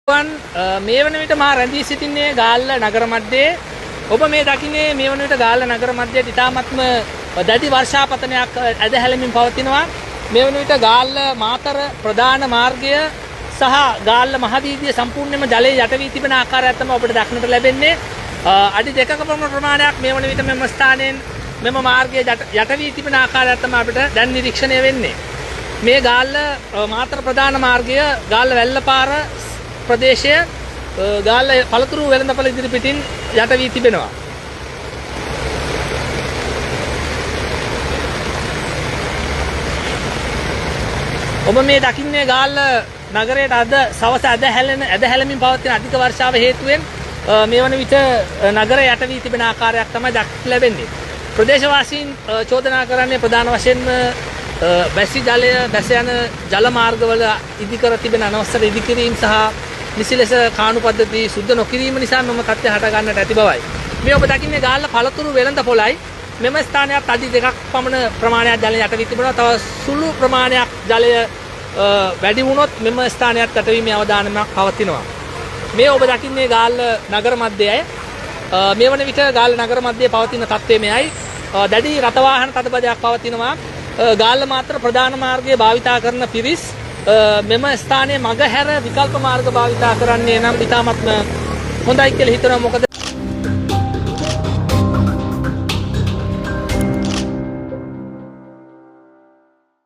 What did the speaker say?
මේ වන විට මා රැඳී සිටින්නේ ගාල්ල නගර මැදේ. ඔබ මේ දකින්නේ මේ වන විට ගාල්ල නගර මැදේ ඉතාමත්ම දැඩි වර්ෂාපතනයක් ඇදහැලෙමින් පවතිනවා. මේ වන විට ගාල්ල මාතර ප්‍රධාන මාර්ගය සහ ගාල්ල මහවීදිය සම්පූර්ණයෙන්ම ජලයේ යට වී තිබෙන ආකාරයක් තමයි ඔබට දක්නට ලැබෙන්නේ. අඩි 2ක පමණ ප්‍රමාණයක් මේ වන විට මෙම ස්ථානයෙන් මෙම මාර්ගයේ යට වී තිබෙන ආකාරයක් තමයි අපිට දැන් නිරීක්ෂණය වෙන්නේ. මේ ගාල්ල මාතර ප්‍රධාන මාර්ගය ගාල්ල වැල්ලපාර ප්‍රදේශය ගාල්ල පළතුරු වෙළඳපළ ඉදිරි පිටින් යට වී තිබෙනවා. ඔබ මේ දකින්නේ ගාල්ල නගරයට අද සවස ඇදහැලෙමින් පවතින අධික වර්ෂාව හේතුවෙන් මේ වන විට නගරය යට වී තිබෙන ආකාරයක් තමයි දක්නට ලැබෙන්නේ. ප්‍රදේශවාසීන් චෝදනා කරන්නේ ප්‍රධාන වශයෙන්ම බැසි ජලය බැස යන ජල මාර්ගවල ඉදිකර තිබෙන අනවසර ඉදිකිරීම සහ නිසි ලෙස කාණු පද්ධති සුද්ධ නොකිරීම නිසා මෙම තත්ත්වය හට ගන්නට ඇති බවයි. මේ ඔබ දකින්නේ ගාල්ල පළතුරු වෙළඳ පොළයි. මෙම ස්ථානයත් අඩි 2ක් පමණ ප්‍රමාණයක් ජලය යට වී තිබෙනවා. තව සුළු ප්‍රමාණයක් ජලය වැඩි වුණොත් මෙම ස්ථානයත් යටවීමේ අවදානමක් පවතිනවා. මේ ඔබ දකින්නේ ගාල්ල නගර මැදයයි. මේ වන විට ගාල්ල නගර මැදයේ පවතින තත්ත්වය මෙයයි. දැඩි රථ වාහන තදබදයක් පවතිනවා. ගාල්ල මාතර ප්‍රධාන මාර්ගය භාවිතා කරන පිරිස් මෙම ස්ථානයේ මග හැර විකල්ප මාර්ග භාවිතා කරන්නේ නම් ඉතාමත්ම හොඳයි කියලා හිතනවා. මොකද